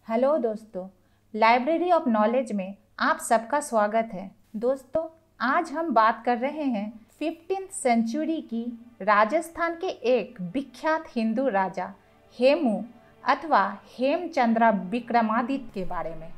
Hello दोस्तों, library of knowledge में आप सबका स्वागत है। दोस्तों, आज हम बात कर रहे हैं 15th सेंचुरी की राजस्थान के एक विख्यात हिंदू राजा हेमू अथवा हेमचंद्रा विक्रमादित्य के बारे में।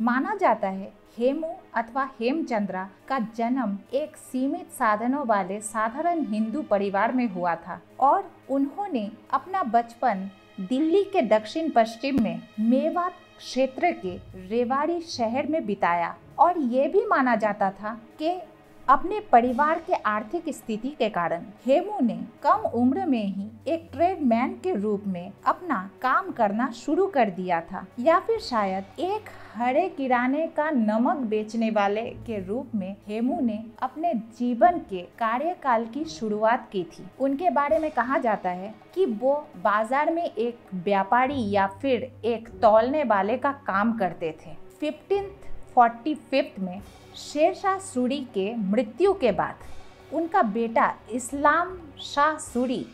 माना जाता है हेमू अथवा हेमचंद्रा का जन्म एक सीमित साधनों वाले साधारण हिंदू परिवार में हुआ था और उन्होंने अपना बचपन दिल्ली के दक्षिण पश्चिम में मेवात क्षेत्र के रेवाड़ी शहर में बिताया। और ये भी माना जाता था कि अपने परिवार के आर्थिक स्थिति के कारण हेमू ने कम उम्र में ही एक ट्रेडमैन के रूप में अपना काम करना शुरू कर दिया था, या फिर शायद एक हरे किराने का नमक बेचने वाले के रूप में हेमू ने अपने जीवन के कार्यकाल की शुरुआत की थी। उनके बारे में कहा जाता है कि वो बाजार में एक व्यापारी या फिर एक तौलने वाले का काम करते थे। 1545 में शेरशाह सूरी के मृत्यु के बाद उनका बेटा इस्लाम शाह सूरी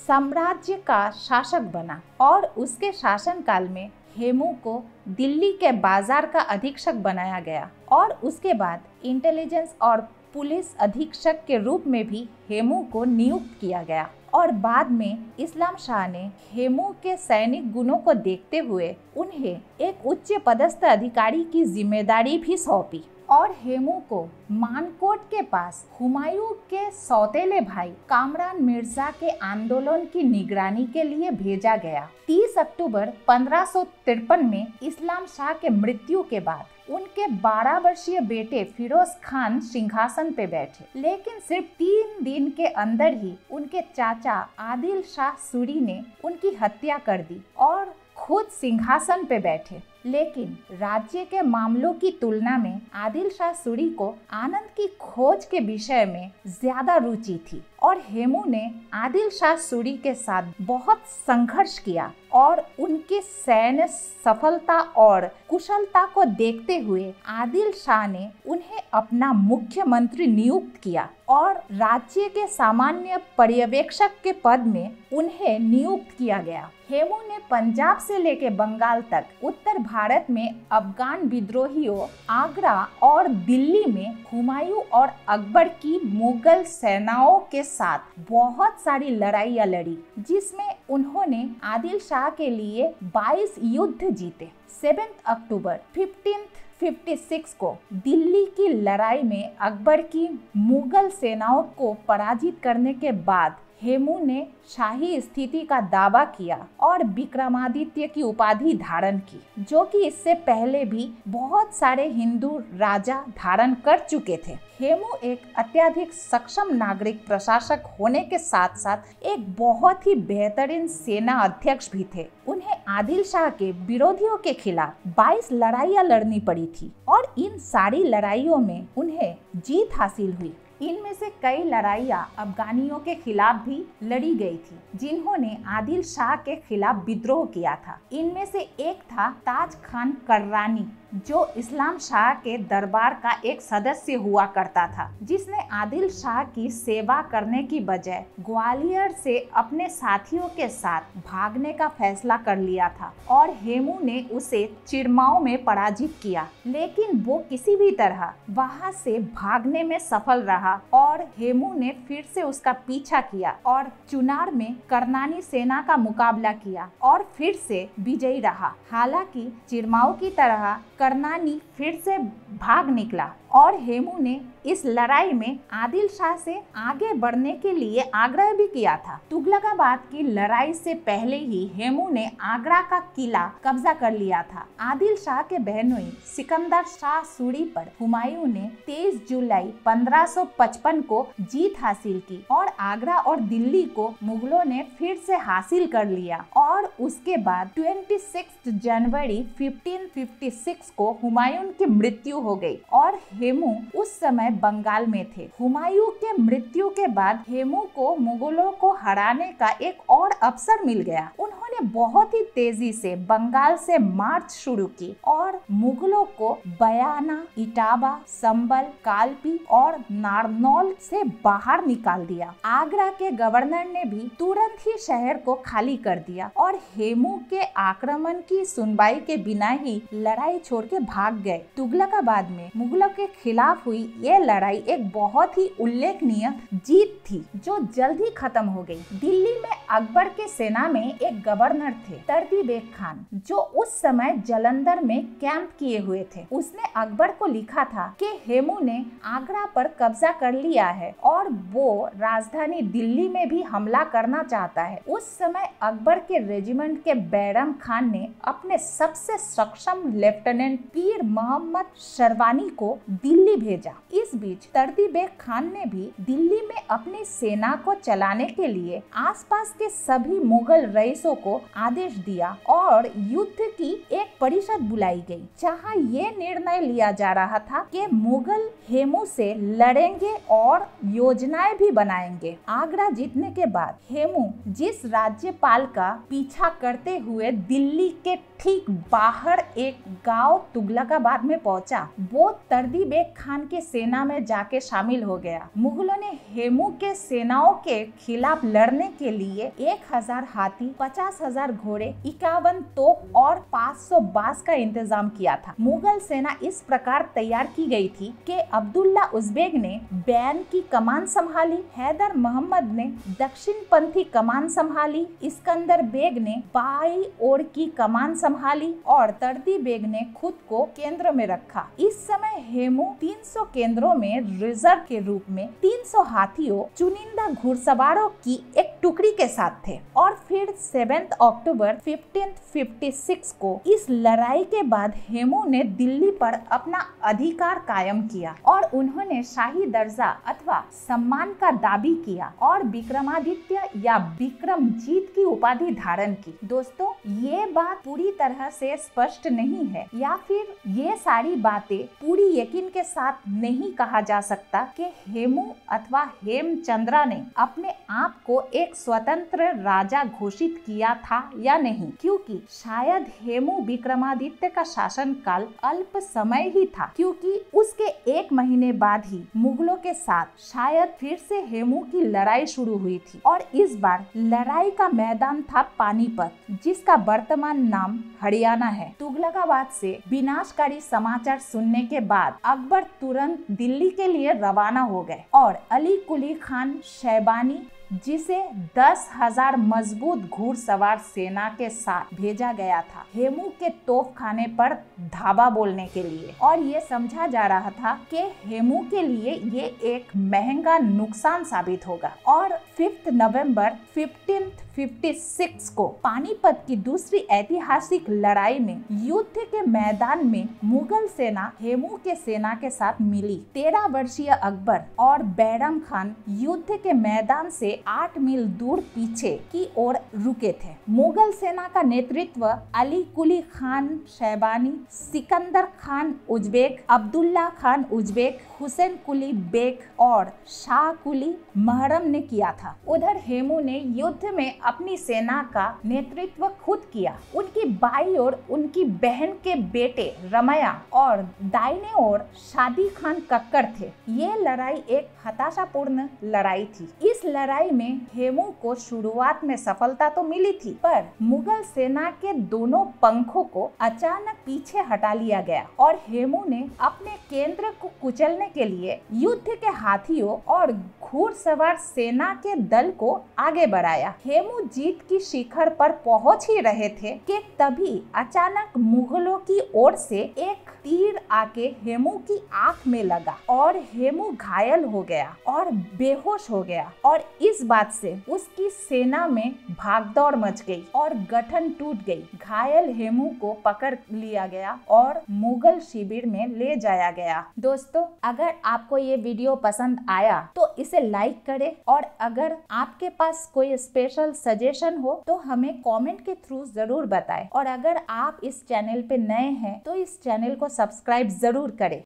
साम्राज्य का शासक बना और उसके शासनकाल में हेमू को दिल्ली के बाजार का अधीक्षक बनाया गया और उसके बाद इंटेलिजेंस और पुलिस अधीक्षक के रूप में भी हेमू को नियुक्त किया गया। और बाद में इस्लाम शाह ने हेमू के सैनिक गुणों को देखते हुए उन्हें एक उच्च पदस्थ अधिकारी की जिम्मेदारी भी सौंपी और हेमू को मानकोट के पास हुमायूं के सौतेले भाई कामरान मिर्जा के आंदोलन की निगरानी के लिए भेजा गया। 30 अक्टूबर 1553 में इस्लाम शाह के मृत्यु के बाद उनके 12 वर्षीय बेटे फिरोज खान सिंहासन पे बैठे, लेकिन सिर्फ 3 दिन के अंदर ही उनके चाचा आदिल शाह सूरी ने उनकी हत्या कर दी और खुद सिंहासन पे बैठे। लेकिन राज्य के मामलों की तुलना में आदिल शाह सूरी को आनंद की खोज के विषय में ज्यादा रुचि थी और हेमू ने आदिल शाह सूरी के साथ बहुत संघर्ष किया और उनकी सैन्य सफलता और कुशलता को देखते हुए आदिल शाह ने उन्हें अपना मुख्यमंत्री नियुक्त किया और राज्य के सामान्य पर्यवेक्षक के पद में उन्हें नियुक्त किया गया। हेमू ने पंजाब से लेकर बंगाल तक उत्तर भारत में अफगान विद्रोहियों, आगरा और दिल्ली में हुमायूं और अकबर की मुगल सेनाओं के साथ बहुत सारी लड़ाइयाँ लड़ी, जिसमें उन्होंने आदिल शाह के लिए 22 युद्ध जीते। 7 अक्टूबर 1556 को दिल्ली की लड़ाई में अकबर की मुगल सेनाओं को पराजित करने के बाद हेमू ने शाही स्थिति का दावा किया और विक्रमादित्य की उपाधि धारण की, जो कि इससे पहले भी बहुत सारे हिंदू राजा धारण कर चुके थे। हेमू एक अत्यधिक सक्षम नागरिक प्रशासक होने के साथ साथ एक बहुत ही बेहतरीन सेना अध्यक्ष भी थे। उन्हें आदिल शाह के विरोधियों के खिलाफ 22 लड़ाइयाँ लड़नी पड़ी थी और इन सारी लड़ाइयों में उन्हें जीत हासिल हुई। इनमें से कई लड़ाइयाँ अफगानियों के खिलाफ भी लड़ी गई थी, जिन्होंने आदिल शाह के खिलाफ विद्रोह किया था। इनमें से एक था ताज खान कर्रानी, जो इस्लाम शाह के दरबार का एक सदस्य हुआ करता था, जिसने आदिल शाह की सेवा करने की बजाय ग्वालियर से अपने साथियों के साथ भागने का फैसला कर लिया था और हेमू ने उसे चिरमाओ में पराजित किया। लेकिन वो किसी भी तरह वहां से भागने में सफल रहा और हेमू ने फिर से उसका पीछा किया और चुनार में कर्नानी सेना का मुकाबला किया और फिर से विजयी रहा। हालांकि चिरमाओ की तरह कर्नानी फिर से भाग निकला और हेमू ने इस लड़ाई में आदिल शाह से आगे बढ़ने के लिए आग्रह भी किया था। तुगलकाबाद की लड़ाई से पहले ही हेमू ने आगरा का किला कब्जा कर लिया था। आदिल शाह के बहनोई सिकंदर शाह सूरी पर हुमायूं ने 23 जुलाई 1555 को जीत हासिल की और आगरा और दिल्ली को मुगलों ने फिर से हासिल कर लिया और उसके बाद 26 जनवरी 1556 को हुमायूं की मृत्यु हो गई और हेमू उस समय बंगाल में थे। हुमायूं के मृत्यु के बाद हेमू को मुगलों को हराने का एक और अवसर मिल गया। उन्होंने बहुत ही तेजी से बंगाल से मार्च शुरू की और मुगलों को बयाना, इटावा, संबल, कालपी और नारनौल से बाहर निकाल दिया। आगरा के गवर्नर ने भी तुरंत ही शहर को खाली कर दिया और हेमू के आक्रमण की सुनवाई के बिना ही लड़ाई छोड़ के भाग गए। तुगलकाबाद में मुगलों के खिलाफ हुई ये लड़ाई एक बहुत ही उल्लेखनीय जीत थी जो जल्द ही खत्म हो गई। दिल्ली में अकबर के सेना में एक गवर्नर थे, तर्दी बेग खान, जो उस समय जालंधर में कैंप किए हुए थे। उसने अकबर को लिखा था कि हेमू ने आगरा पर कब्जा कर लिया है और वो राजधानी दिल्ली में भी हमला करना चाहता है। उस समय अकबर के रेजिमेंट के बैरम खान ने अपने सबसे सक्षम लेफ्टिनेंट पीर मोहम्मद शरवानी को दिल्ली भेजा। इस बीच तर्दी बेग खान ने भी दिल्ली में अपनी सेना को चलाने के लिए आसपास के सभी मुगल रईसों को आदेश दिया और युद्ध की एक परिषद बुलाई गई, जहां ये निर्णय लिया जा रहा था कि मुगल हेमू से लड़ेंगे और योजनाएं भी बनाएंगे। आगरा जीतने के बाद हेमू जिस राज्यपाल का पीछा करते हुए दिल्ली के ठीक बाहर एक गांव तुगलकाबाद में पहुंचा, वो तर्दी बेग खान के सेना में जाके शामिल हो गया। मुगलों ने हेमू के सेनाओं के खिलाफ लड़ने के लिए 1000 हाथी, 50,000 घोड़े, 51 तोप और 500 बांस का इंतजाम किया था। मुगल सेना इस प्रकार तैयार की गई थी कि अब्दुल्ला उज़्बेक ने बैन की कमान संभाली, हैदर मोहम्मद ने दक्षिण पंथी कमान संभाली, इस्कंदर बेग ने बाई ओर की कमान संभाली और तर्दी बेग ने खुद को केंद्र में रखा। इस समय हेमू 300 केंद्रों में रिजर्व के रूप में 300 हाथियों, चुनिंदा घुड़सवारों की एक टुकड़ी के साथ थे और फिर 7 अक्टूबर 1556 को इस लड़ाई के बाद हेमू ने दिल्ली पर अपना अधिकार कायम किया और उन्होंने शाही दर्जा अथवा सम्मान का दावी किया और विक्रमादित्य या विक्रमजीत की उपाधि धारण की। दोस्तों, ये बात पूरी तरह से स्पष्ट नहीं है या फिर ये सारी बातें पूरी यकीन के साथ नहीं कहा जा सकता कि हेमू अथवा हेमचंद्रा ने अपने आप को एक स्वतंत्र राजा घोषित किया था या नहीं, क्योंकि शायद हेमू विक्रमादित्य का शासन काल अल्प समय ही था, क्योंकि उसके 1 महीने बाद ही मुगलों के साथ शायद फिर से हेमू की लड़ाई शुरू हुई थी और इस बार लड़ाई का मैदान था पानीपत, जिसका वर्तमान नाम हरियाणा है। तुगलकाबाद से विनाशकारी समाचार सुनने के बाद अकबर तुरंत दिल्ली के लिए रवाना हो गए और अली कुली खान शैबानी, जिसे 10,000 मजबूत घुड़सवार सेना के साथ भेजा गया था, हेमू के तोपखाने पर धावा बोलने के लिए। और ये समझा जा रहा था कि हेमू के लिए ये एक महंगा नुकसान साबित होगा। और 5 नवंबर 1556 को पानीपत की दूसरी ऐतिहासिक लड़ाई में युद्ध के मैदान में मुगल सेना हेमू के सेना के साथ मिली। 13 वर्षीय अकबर और बैरम खान युद्ध के मैदान से 8 मील दूर पीछे की ओर रुके थे। मुगल सेना का नेतृत्व अली कुली खान शैबानी, सिकंदर खान उज़्बेक, अब्दुल्ला खान उज़्बेक, हुसैन कुली बेग और शाह कुली महरम ने किया था। उधर हेमू ने युद्ध में अपनी सेना का नेतृत्व खुद किया। उनकी बाई ओर उनकी बहन के बेटे रमया और दाहिने ओर शादी खान कक्कर थे। ये लड़ाई एक हताशापूर्ण लड़ाई थी। इस लड़ाई में हेमू को शुरुआत में सफलता तो मिली थी, पर मुगल सेना के दोनों पंखों को अचानक पीछे हटा लिया गया और हेमू ने अपने केंद्र को कुचलने के लिए युद्ध के हाथियों और घुड़सवार सेना के दल को आगे बढ़ाया। हेमू जीत की शिखर पर पहुंच ही रहे थे कि तभी अचानक मुगलों की ओर से एक तीर आके हेमू की आंख में लगा और हेमू घायल हो गया और बेहोश हो गया और इस बात से उसकी सेना में भागदौड़ मच गई और गठन टूट गई। घायल हेमू को पकड़ लिया गया और मुगल शिविर में ले जाया गया। दोस्तों, अगर आपको ये वीडियो पसंद आया तो इसे लाइक करें और अगर आपके पास कोई स्पेशल सजेशन हो तो हमें कमेंट के थ्रू जरूर बताएं और अगर आप इस चैनल पे नए हैं तो इस चैनल को सब्सक्राइब जरूर करें।